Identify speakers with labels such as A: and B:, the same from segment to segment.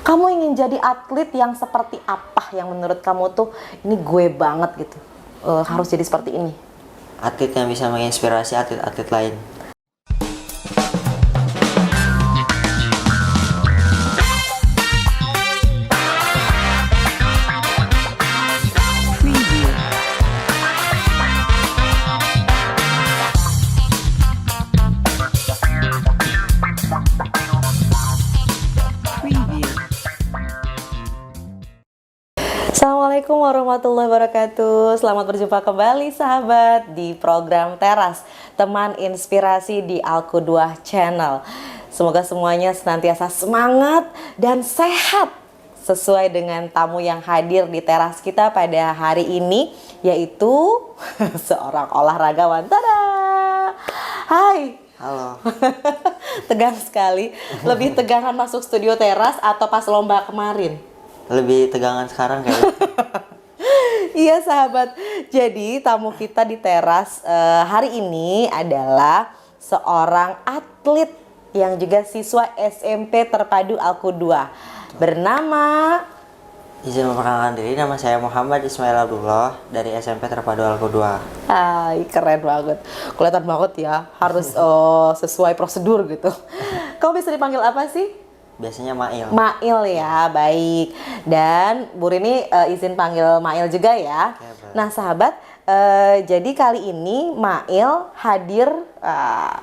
A: Kamu ingin jadi atlet yang seperti apa yang menurut kamu tuh ini gue banget gitu? Harus jadi seperti ini.
B: Atlet yang bisa menginspirasi atlet-atlet lain.
A: Assalamualaikum warahmatullahi wabarakatuh. Selamat berjumpa kembali sahabat di program Teras, teman inspirasi di Al-Qudwah Channel. Semoga semuanya senantiasa semangat dan sehat sesuai dengan tamu yang hadir di teras kita pada hari ini, yaitu seorang olahragawan. Tada! Hai.
B: Halo.
A: Tegang sekali. Lebih tegangan masuk studio teras atau pas lomba kemarin?
B: Lebih tegangan sekarang kayaknya.
A: Iya sahabat, jadi tamu kita di teras hari ini adalah seorang atlet yang juga siswa SMP Terpadu Al-Qudwah bernama...
B: Izin memperkenalkan diri, nama saya Muhammad Ismail Abdullah dari SMP Terpadu Al-Qudwah.
A: Hai, keren banget, kelihatan banget ya, harus sesuai prosedur gitu. Kamu bisa dipanggil apa sih?
B: Biasanya Mail.
A: Mail ya, baik. Dan Bu Rini izin panggil Mail juga ya.
B: Oke,
A: nah sahabat, jadi kali ini Mail hadir,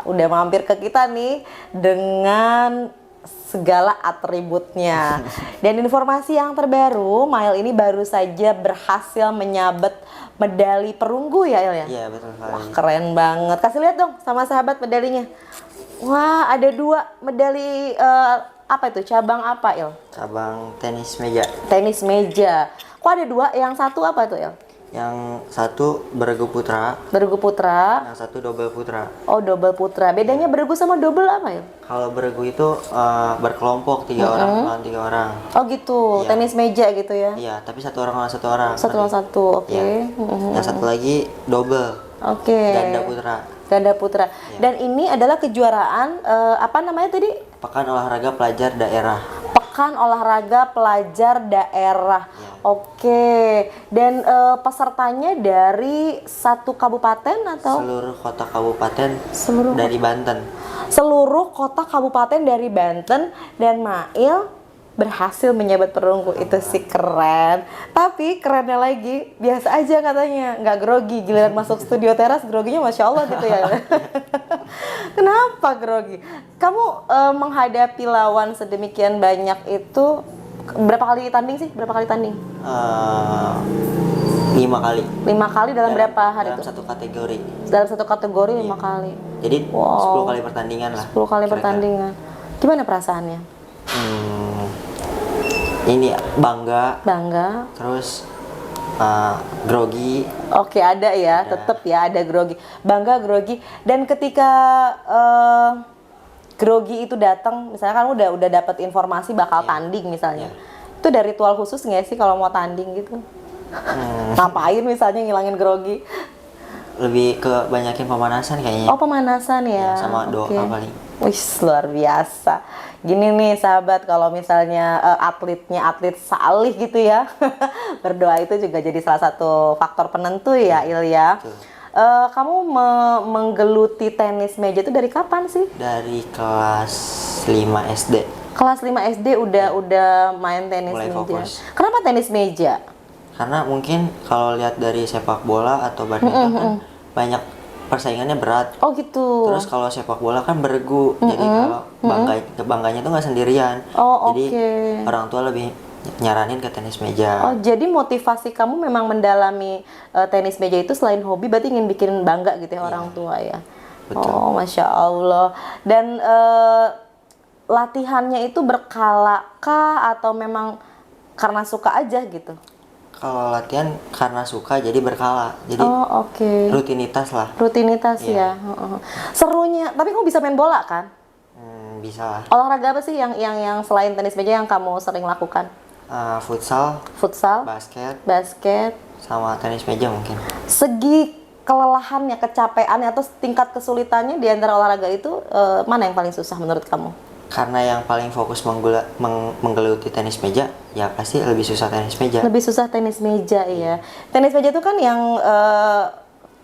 A: udah mampir ke kita nih dengan segala atributnya. Dan informasi yang terbaru, Mail ini baru saja berhasil menyabet medali perunggu ya Il ya?
B: Iya betul sekali.
A: Wah keren banget. Kasih lihat dong sama sahabat medalinya. Wah ada 2 medali, apa itu? Cabang apa Il?
B: Cabang tenis meja.
A: Tenis meja. Kok ada 2? Yang satu apa tuh Il?
B: Yang satu beregu putra,
A: Beregu putra.
B: yang satu double putra.
A: Oh double putra. Bedanya beregu sama double apa Il?
B: Kalau beregu itu berkelompok 3 orang lawan 3 orang.
A: Oh gitu,
B: Iya.
A: tenis meja gitu ya?
B: Iya, tapi 1 orang lawan 1 orang.
A: Satu lawan satu, oke.
B: Iya. Yang satu lagi double,
A: Oke.
B: ganda putra.
A: Ganda putra. Dan ini adalah kejuaraan apa namanya tadi?
B: Pekan olahraga pelajar daerah.
A: Pekan olahraga pelajar daerah.
B: Ya.
A: Oke. Dan pesertanya dari satu kabupaten atau
B: Seluruh kota kabupaten
A: seluruh
B: dari Banten.
A: seluruh kota kabupaten dari Banten, dan Mail berhasil menyabet perunggu. Itu sih keren. Tapi kerennya lagi, biasa aja katanya, nggak grogi. Giliran masuk studio teras groginya Masya Allah gitu ya. Kenapa grogi? Kamu menghadapi lawan sedemikian banyak itu berapa kali tanding sih? Berapa kali tanding?
B: 5 kali.
A: 5 kali dalam berapa hari
B: dalam
A: itu?
B: satu kategori.
A: Dalam satu kategori 5 kali.
B: Jadi
A: Wow.
B: 10 kali pertandingan lah.
A: 10 kali
B: kira-kira.
A: pertandingan. Gimana perasaannya?
B: Ini bangga,
A: Bangga?
B: terus grogi.
A: Oke, ada ya,
B: Ada.
A: tetap ya ada grogi. Bangga, grogi. Dan ketika grogi itu datang, misalnya kan udah dapat informasi bakal tanding misalnya. Itu ada ritual khusus nggak sih kalau mau tanding gitu? Ngapain misalnya ngilangin grogi?
B: Lebih ke banyakin pemanasan kayaknya.
A: Oh, pemanasan ya.
B: Ya, sama doa
A: Oke.
B: paling.
A: Wih, luar biasa. Gini nih sahabat, kalau misalnya atletnya atlet salih gitu ya, berdoa itu juga jadi salah satu faktor penentu ya Ilya.
B: Betul.
A: Kamu menggeluti tenis meja itu dari kapan sih?
B: Dari kelas 5 SD.
A: Kelas 5 SD udah main tenis
B: Mulai
A: meja.
B: fokus.
A: Kenapa tenis meja?
B: Karena mungkin kalau lihat dari sepak bola atau badminton kan banyak persaingannya berat.
A: Oh gitu.
B: Terus kalau sepak bola kan beregu, jadi kalau bangganya tuh nggak sendirian.
A: Oh,
B: Jadi
A: oke.
B: orang tua lebih nyaranin ke tenis meja.
A: Oh, jadi motivasi kamu memang mendalami tenis meja itu selain hobi, berarti ingin bikin bangga gitu ya orang tua ya?
B: Betul.
A: Oh, Masya Allah. Dan latihannya itu berkala kah atau memang karena suka aja gitu?
B: Kalau latihan karena suka jadi berkala. Jadi
A: Oh, oke.
B: rutinitas lah.
A: Rutinitas
B: Iya.
A: ya. Heeh. Serunya, tapi kamu bisa main bola kan?
B: Bisa lah.
A: Olahraga apa sih yang selain tenis meja yang kamu sering lakukan?
B: Futsal,
A: Futsal, basket.
B: sama tenis meja mungkin.
A: Segi kelelahannya, kecapeannya atau tingkat kesulitannya di antara olahraga itu mana yang paling susah menurut kamu?
B: karena yang paling fokus menggeluti tenis meja, ya pasti lebih susah tenis meja.
A: Lebih susah tenis meja ya. Tenis meja itu kan yang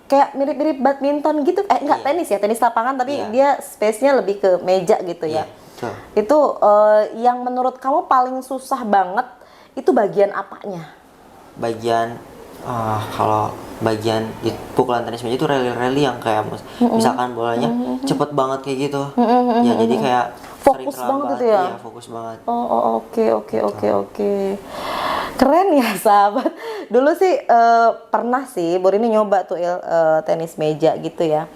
A: kayak mirip-mirip badminton gitu. Enggak tenis ya, tenis lapangan tapi dia space-nya lebih ke meja gitu ya.
B: Betul.
A: Itu yang menurut kamu paling susah banget itu bagian apanya?
B: Bagian kalau bagian di pukulan tenis meja itu rally-rally yang kayak misalkan bolanya cepet banget kayak gitu. Ya jadi kayak
A: Fokus
B: sering
A: banget
B: terlambat.
A: gitu ya?
B: Iya, fokus banget.
A: Oke. Keren ya sahabat. Dulu sih pernah sih Bu Rini nyoba tuh tenis meja gitu ya.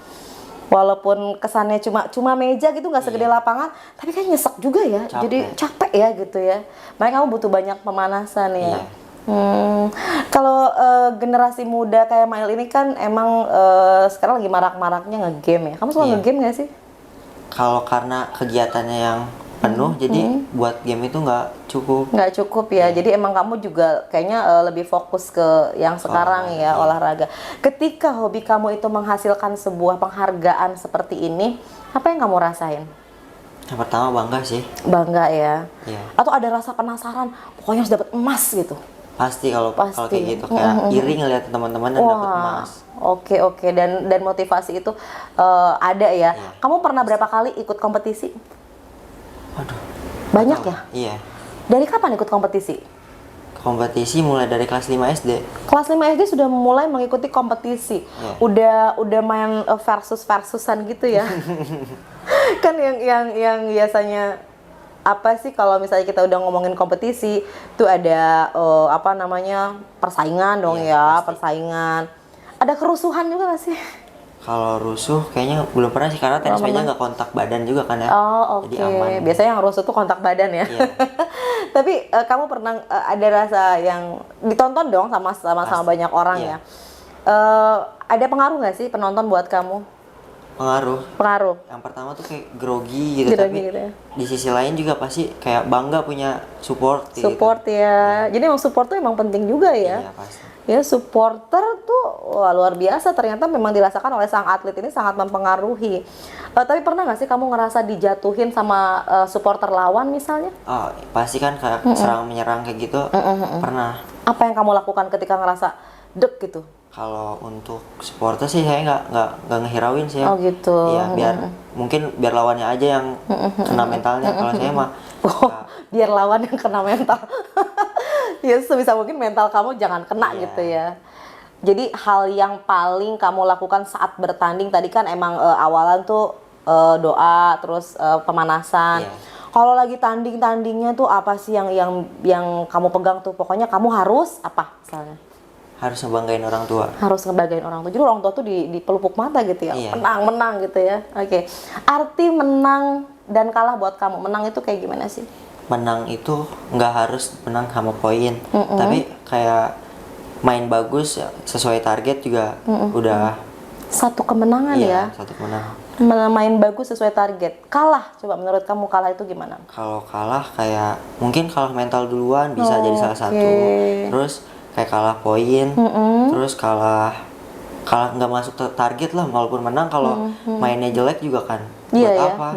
A: Walaupun kesannya cuma meja gitu, nggak segede lapangan, tapi kan nyesek juga ya.
B: Capek.
A: Jadi capek ya gitu ya. Makanya kamu butuh banyak pemanasan ya.
B: Iya.
A: Kalau generasi muda kayak Mail ini kan emang sekarang lagi marak-maraknya ngegame ya. Kamu suka ngegame nggak sih?
B: Kalau karena kegiatannya yang penuh, jadi buat game itu nggak cukup.
A: Nggak cukup ya, jadi emang kamu juga kayaknya lebih fokus ke yang sekarang ya, olahraga. Ketika hobi kamu itu menghasilkan sebuah penghargaan seperti ini, apa yang kamu rasain?
B: Yang pertama bangga sih.
A: Bangga ya?
B: Iya.
A: Atau ada rasa penasaran, pokoknya harus dapat emas gitu?
B: Pasti kalau kayak gitu, kayak iri ngeliat teman-teman dan dapat emas.
A: Oke. Dan motivasi itu ada ya. Kamu pernah berapa kali ikut kompetisi?
B: Waduh.
A: Banyak ya?
B: Iya.
A: Dari kapan ikut kompetisi?
B: Kompetisi mulai dari kelas 5 SD.
A: Kelas 5 SD sudah mulai mengikuti kompetisi. Udah main versus-versusan gitu ya. Kan yang biasanya apa sih kalau misalnya kita udah ngomongin kompetisi tuh ada persaingan dong ya,
B: pasti.
A: persaingan. Ada kerusuhan juga nggak sih?
B: Kalau rusuh kayaknya belum pernah sih, karena tenis meja nggak kontak badan juga kan ya.
A: Oh, oke.
B: Jadi aman.
A: Biasanya yang rusuh tuh kontak badan ya.
B: Iya.
A: Tapi kamu pernah ada rasa yang ditonton dong sama banyak orang ya. Ada pengaruh nggak sih penonton buat kamu?
B: Pengaruh. Yang pertama tuh kayak grogi gitu, tapi
A: gitu ya.
B: di sisi lain juga pasti kayak bangga punya support.
A: Support
B: gitu.
A: ya. Jadi emang support tuh emang penting juga ya.
B: Iya pasti.
A: Ya supporter tuh luar biasa, ternyata memang dirasakan oleh sang atlet ini sangat mempengaruhi. Tapi pernah nggak sih kamu ngerasa dijatuhin sama supporter lawan misalnya?
B: Oh, pasti kan kayak serang menyerang kayak gitu. Pernah.
A: Apa yang kamu lakukan ketika ngerasa dek gitu?
B: Kalau untuk supporter sih saya nggak ngehirauin sih ya.
A: Oh gitu.
B: Iya, mungkin biar lawannya aja yang kena mentalnya. Kalau saya mah
A: biar lawan yang kena mental. Ya sebisa mungkin mental kamu jangan kena gitu ya. Jadi hal yang paling kamu lakukan saat bertanding tadi kan emang awalan tuh doa, terus pemanasan. Kalau lagi tandingnya tuh apa sih yang kamu pegang tuh? Pokoknya kamu harus apa misalnya?
B: Harus ngebanggain orang tua.
A: Harus ngebanggain orang tua. Jadi orang tua tuh di pelupuk mata gitu ya. Menang gitu ya. Oke. Arti menang dan kalah buat kamu. Menang itu kayak gimana sih?
B: Menang itu nggak harus menang sama poin, tapi kayak main bagus ya, sesuai target juga udah
A: satu kemenangan ya.
B: Satu kemenangan.
A: Main bagus sesuai target. Kalah, coba menurut kamu kalah itu gimana?
B: Kalau kalah kayak mungkin kalah mental duluan bisa jadi salah satu. Terus kayak kalah poin, terus kalah nggak masuk target lah, walaupun menang kalau mainnya jelek juga kan.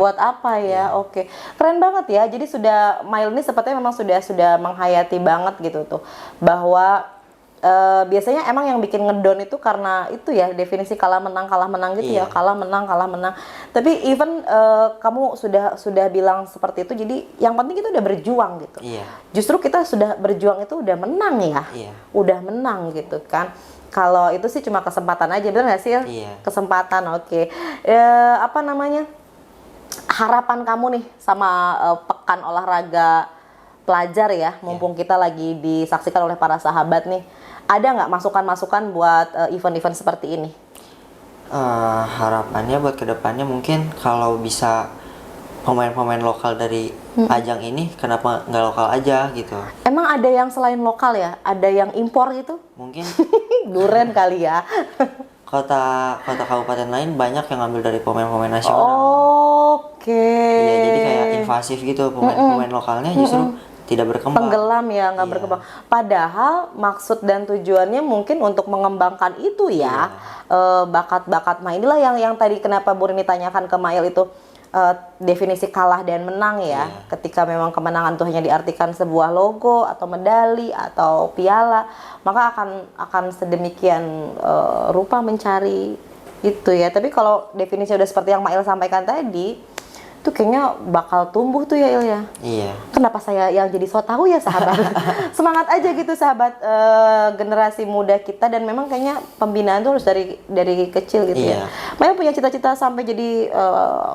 A: Buat apa ya? Oke. Keren banget ya. Jadi sudah Mail ini sepertinya memang sudah menghayati banget gitu tuh. Bahwa biasanya emang yang bikin ngedon itu karena itu ya definisi kalah menang gitu ya. Kalah menang. Tapi even kamu sudah bilang seperti itu, jadi yang penting itu udah berjuang gitu. Justru kita sudah berjuang itu udah menang ya. Udah menang gitu kan. Kalau itu sih cuma kesempatan aja, bener nggak sih? Kesempatan, oke. Harapan kamu nih sama pekan olahraga pelajar ya, mumpung kita lagi disaksikan oleh para sahabat nih, ada nggak masukan-masukan buat event-event seperti ini?
B: Harapannya buat kedepannya mungkin kalau bisa pemain-pemain lokal dari ajang ini, kenapa nggak lokal aja gitu? Emang
A: ada yang selain lokal ya? Ada yang impor gitu?
B: Mungkin
A: duren kali ya.
B: kota kabupaten lain banyak yang ngambil dari pemain-pemain nasional.
A: Oke.
B: Iya, jadi kayak invasif gitu, pemain lokalnya justru tidak berkembang.
A: Tenggelam ya, nggak berkembang. Padahal maksud dan tujuannya mungkin untuk mengembangkan itu ya, bakat-bakat. Nah inilah yang tadi kenapa Bu Rini tanyakan ke Mail itu, definisi kalah dan menang ya. Ketika memang kemenangan itu hanya diartikan sebuah logo atau medali atau piala, maka akan sedemikian rupa mencari itu ya. Tapi kalau definisi udah seperti yang Mail sampaikan tadi, itu kayaknya bakal tumbuh tuh ya Il ya.
B: Iya.
A: Kenapa saya yang jadi so tahu ya sahabat? Semangat aja gitu sahabat generasi muda kita, dan memang kayaknya pembinaan tuh harus dari kecil gitu ya. Mail punya cita-cita sampai jadi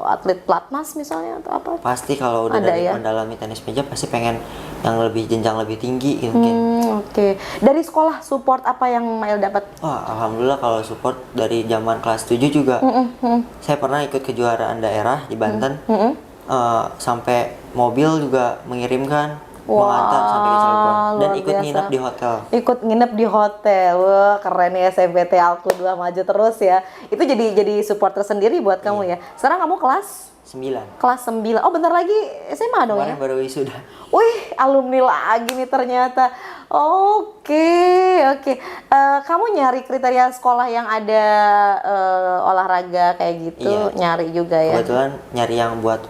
A: atlet pelatnas misalnya atau apa?
B: Pasti kalau udah dari mendalami tenis meja pasti pengen yang lebih jenjang lebih tinggi gitu mungkin.
A: Oke. Dari sekolah support apa yang Mail dapat?
B: Wah, alhamdulillah kalau support dari zaman kelas 7 juga. Saya pernah ikut kejuaraan daerah di Banten. Sampai mobil juga mengirimkan, mengantar sampai ke Cilegon, dan ikut nginep di hotel.
A: Ikut nginep di hotel. Wah, keren ya SMPT Alku 2 maju terus ya. Itu jadi support tersendiri buat kamu ya. Sekarang kamu kelas
B: 9.
A: Kelas 9. Oh, bentar lagi SMA dong ya?
B: Kemarin baru wisuda.
A: Wih, alumni lagi nih ternyata. Oke. Kamu nyari kriteria sekolah yang ada olahraga kayak gitu, nyari juga ya?
B: Kebetulan nyari yang buat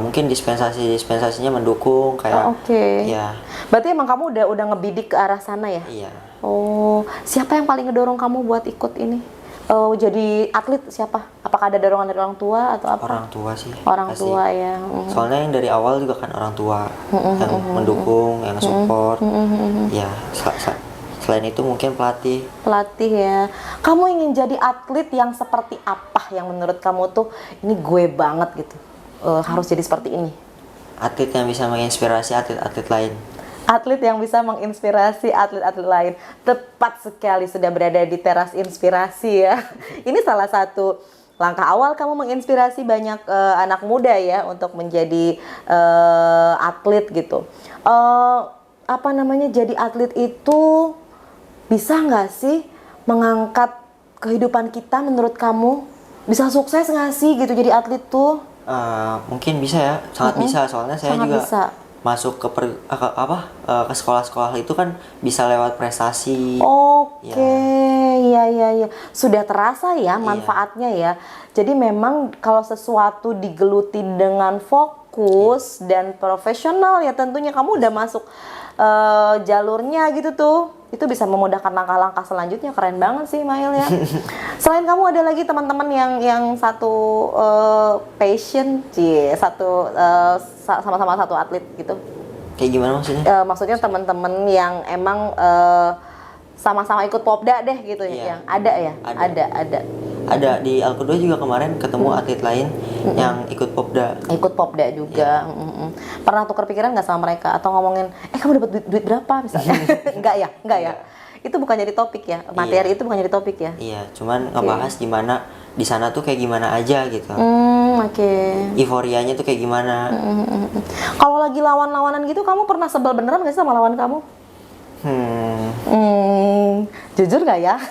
B: mungkin dispensasinya mendukung kayak. Ya.
A: Berarti emang kamu udah ngebidik ke arah sana ya?
B: Iya.
A: Oh, siapa yang paling ngedorong kamu buat ikut ini? Jadi atlet siapa? Apakah ada dorongan dari orang tua atau apa?
B: Orang tua sih.
A: Orang
B: pasti.
A: tua ya.
B: Soalnya yang dari awal juga kan orang tua yang mendukung, yang support. Ya, selain itu mungkin pelatih.
A: Pelatih ya. Kamu ingin jadi atlet yang seperti apa yang menurut kamu tuh ini gue banget gitu? Harus jadi seperti ini.
B: Atlet yang bisa menginspirasi atlet-atlet lain.
A: Atlet yang bisa menginspirasi atlet-atlet lain. Tepat sekali, sudah berada di teras inspirasi ya. Ini salah satu langkah awal kamu menginspirasi banyak anak muda ya untuk menjadi atlet gitu. Jadi atlet itu bisa nggak sih mengangkat kehidupan kita menurut kamu? Bisa sukses nggak sih gitu jadi atlet tuh?
B: Mungkin bisa ya, sangat bisa. Soalnya saya
A: sangat
B: juga
A: bisa.
B: Masuk ke ke sekolah-sekolah itu kan bisa lewat prestasi.
A: Iya. Sudah terasa ya manfaatnya ya. Jadi memang kalau sesuatu digeluti dengan fokus dan profesional ya tentunya kamu udah masuk jalurnya gitu tuh. Itu bisa memudahkan langkah-langkah selanjutnya. Keren banget sih Mail ya. Selain kamu ada lagi teman-teman yang satu passion, sama-sama satu atlet gitu.
B: Kayak gimana maksudnya?
A: Maksudnya teman-teman yang emang sama-sama ikut Popda deh gitu ya. Yang ada ya? Ada.
B: Ada di Alku 2 juga kemarin ketemu atlet lain yang ikut Popda.
A: Ikut Popda juga. Pernah tukar pikiran nggak sama mereka atau ngomongin, kamu dapat duit berapa misalnya? Enggak ya. Itu bukan jadi topik ya. Materi itu bukan jadi topik ya.
B: Iya, cuman ngebahas gimana di sana tuh kayak gimana aja gitu. Euforianya tuh kayak gimana.
A: Kalau lagi lawan-lawanan gitu, kamu pernah sebel beneran nggak sih sama lawan kamu? Jujur nggak ya?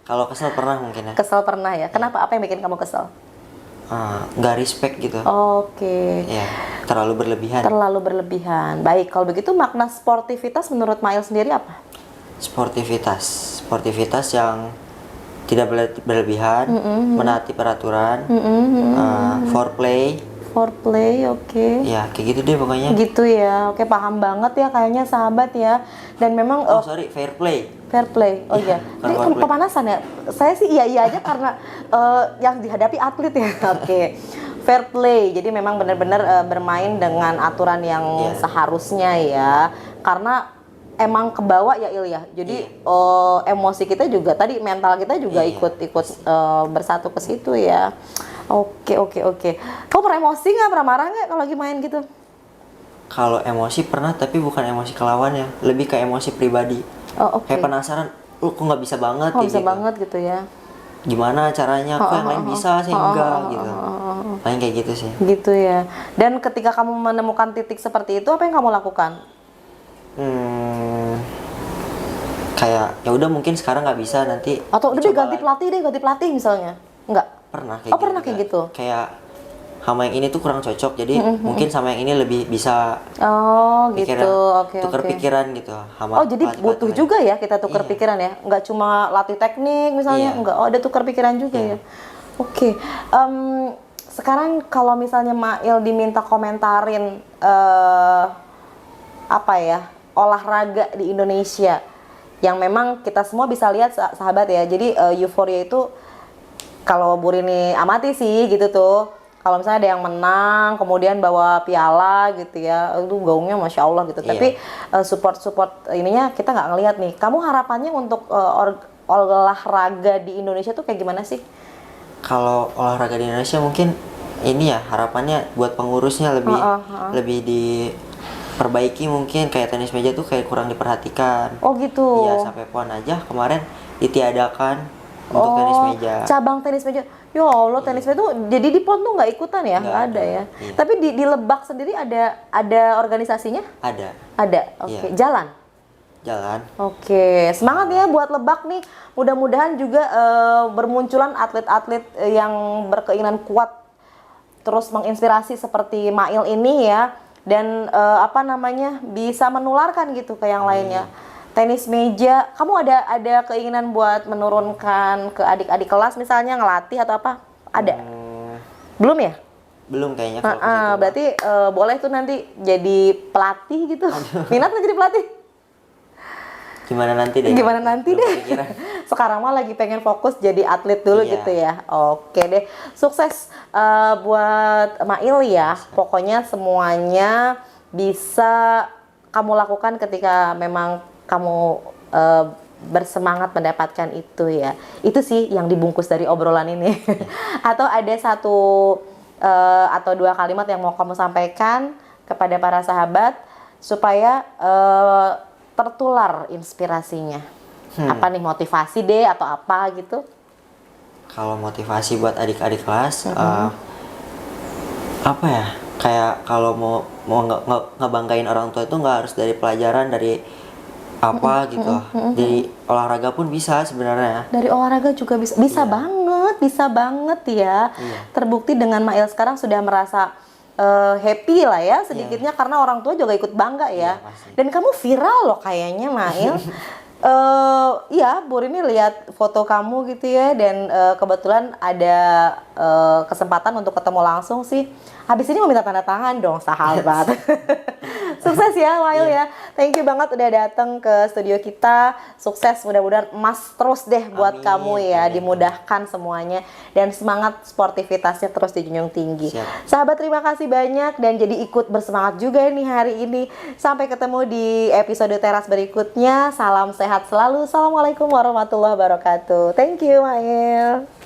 B: Kalau kesel pernah mungkin ya.
A: Kesel pernah ya. Kenapa? Apa yang bikin kamu kesel?
B: Nggak respect gitu. Ya, terlalu berlebihan.
A: Baik, kalau begitu makna sportivitas menurut Mail sendiri apa?
B: Sportivitas yang tidak berlebihan, menaati peraturan, foreplay, ya kayak gitu deh pokoknya.
A: Gitu ya, oke, paham banget ya kayaknya sahabat ya. Dan memang
B: fair play.
A: Oh iya, ini pemanasan ya. Saya sih iya aja karena yang dihadapi atlet ya. Oke. Fair play, jadi memang benar-benar bermain dengan aturan yang seharusnya ya. Karena emang kebawa ya Il ya. Jadi emosi kita juga tadi, mental kita juga ikut bersatu ke situ ya. Oke. Kamu pernah emosi nggak? Pernah marah nggak kalau lagi main gitu?
B: Kalau emosi pernah, tapi bukan emosi ke lawannya, lebih ke emosi pribadi. Kayak penasaran, lu kok nggak bisa banget?
A: Bisa banget gitu ya.
B: Gimana caranya? Kok yang lain bisa, saya enggak gitu. Paling kayak gitu sih.
A: Gitu ya. Dan ketika kamu menemukan titik seperti itu, apa yang kamu lakukan?
B: Kayak ya udah mungkin sekarang nggak bisa, nanti.
A: Atau udah ganti pelatih misalnya? Enggak.
B: Pernah kayak gitu.
A: Pernah kayak gitu.
B: Kayak sama yang ini tuh kurang cocok, jadi mungkin sama yang ini lebih bisa
A: gitu.
B: Tukar pikiran gitu.
A: Jadi butuh juga ya kita tukar pikiran ya, nggak cuma latih teknik misalnya, enggak, ada tukar pikiran juga ya. Oke. sekarang kalau misalnya Mail diminta komentarin apa ya, olahraga di Indonesia yang memang kita semua bisa lihat sahabat ya. Jadi euforia itu kalau Bu Rini amati sih gitu tuh. Kalau misalnya ada yang menang, kemudian bawa piala gitu ya, itu gaungnya masya Allah gitu.
B: Iya.
A: Tapi support ininya kita nggak ngelihat nih. Kamu harapannya untuk olahraga di Indonesia tuh kayak gimana sih?
B: Kalau olahraga di Indonesia mungkin ini ya harapannya buat pengurusnya lebih diperbaiki, mungkin kayak tenis meja tuh kayak kurang diperhatikan.
A: Oh gitu.
B: Iya, sampai PON aja kemarin ditiadakan untuk tenis meja.
A: Cabang tenis meja. Ya Allah, tenis meja tuh jadi di PON tuh nggak ikutan ya? Nggak ada ya.
B: Iya.
A: Tapi di Lebak sendiri ada organisasinya?
B: Ada.
A: Ada. Oke.
B: Iya.
A: Jalan. Oke, semangat ya buat Lebak nih. Mudah-mudahan juga bermunculan atlet-atlet yang berkeinginan kuat terus menginspirasi seperti Mail ini ya, dan apa namanya bisa menularkan gitu ke yang lainnya. Tenis meja, kamu ada keinginan buat menurunkan ke adik-adik kelas misalnya ngelatih atau apa? Ada? Belum ya?
B: Belum kayaknya kalau ke situ.
A: Berarti boleh tuh nanti jadi pelatih gitu. Minat nggak jadi pelatih?
B: Gimana nanti deh?
A: Gimana nanti
B: Belum
A: deh?
B: kepikiran.
A: Sekarang mah lagi pengen fokus jadi atlet dulu
B: Iya.
A: gitu ya. Oke deh, sukses buat Mail ya. Pokoknya semuanya bisa kamu lakukan ketika memang kamu bersemangat mendapatkan itu ya. Itu sih yang dibungkus dari obrolan ini. Atau ada satu atau dua kalimat yang mau kamu sampaikan kepada para sahabat supaya tertular inspirasinya. Apa nih, motivasi deh atau apa gitu?
B: Kalau motivasi buat adik-adik kelas, apa ya? Kayak kalau mau ngebanggain orang tua itu nggak harus dari pelajaran, dari apa gitu. Dari olahraga pun bisa sebenarnya.
A: Dari olahraga juga bisa bisa banget ya.
B: Iya.
A: Terbukti dengan Mail sekarang sudah merasa happy lah ya sedikitnya karena orang tua juga ikut bangga ya.
B: Iya, pasti.
A: Dan kamu viral loh kayaknya Mail. Iya, Bu Rini lihat foto kamu gitu ya, dan kebetulan ada kesempatan untuk ketemu langsung sih. Habis ini mau minta tanda tangan dong sahabat. Sukses ya Mail ya. Thank you banget udah datang ke studio kita. Sukses, mudah-mudahan emas terus deh buat
B: Amin,
A: kamu ya.
B: amin.
A: Dimudahkan semuanya dan semangat sportivitasnya terus dijunjung tinggi.
B: Siap.
A: Sahabat, terima kasih banyak dan jadi ikut bersemangat juga nih hari ini. Sampai ketemu di episode teras berikutnya. Salam sehat selalu. Assalamualaikum warahmatullahi wabarakatuh. Thank you Mail.